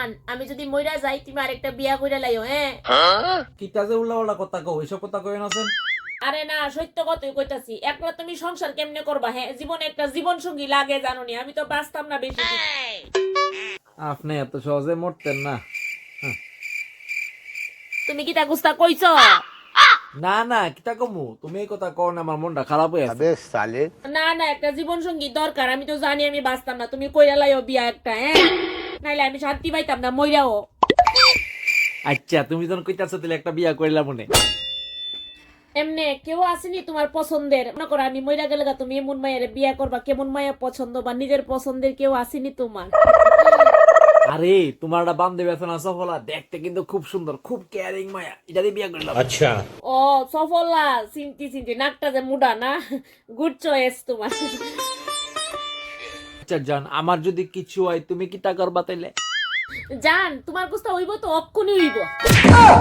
জান আমি যদি মইরা যাই তুমি আরেকটা বিয়া কইরা লাইও হ্যাঁ। কিতা যে উল্লাপাল্লা কথা কও, এসব কথা কই না আছেন। আরে না সত্য কথাই কইতাছি, একলা তুমি সংসার কেমনে করবা? হ্যাঁ জীবনে একটা জীবন সঙ্গী লাগে জানোনি, আমি তো বাঁচতাম না বেশি দিন। আপনি এত সহজে মরতেন না। তুমি কি তা গুস্তা কইছো? না না, কিতা কমু, তুমি এই কথা কও না, আমার মনটা খারাপ হয়ে আছে। না না একটা জীবন সঙ্গী দরকার, আমি তো জানি আমি বাঁচতাম না, তুমি কইরা লাইও বিয়া একটা হ্যাঁ, নাইলে আমি শান্তি পাইতাম না মইরাও। আচ্ছা তুমি যখন কইতাছো তাহলে একটা বিয়া কইলাম মনে। এমনে কেউ আসেনি তোমার পছন্দের? মনে করো আমি মইরা গেলে গা, তুমি এমন মায়ের বিয়া করবা, কেমন মায়া পছন্দ বা নিজের পছন্দের কেউ আসেনি তোমার? আরে তোমার একটা বান্ধবী আছে না সফলা, দেখতে কিন্তু খুব সুন্দর, খুব কেয়ারিং মায়া, এটা দিয়ে বিয়া করলাম। ও সফলা, চিন্তি চিন্তি নাকটা যে মুডা না, গুড চয়েস তোমার। আচ্ছা জান, আমার যদি কিছু হয় তুমি কিতা করবা তাইলে? জান তোমার গুস্তা হইব তো অক্ষণই হইব।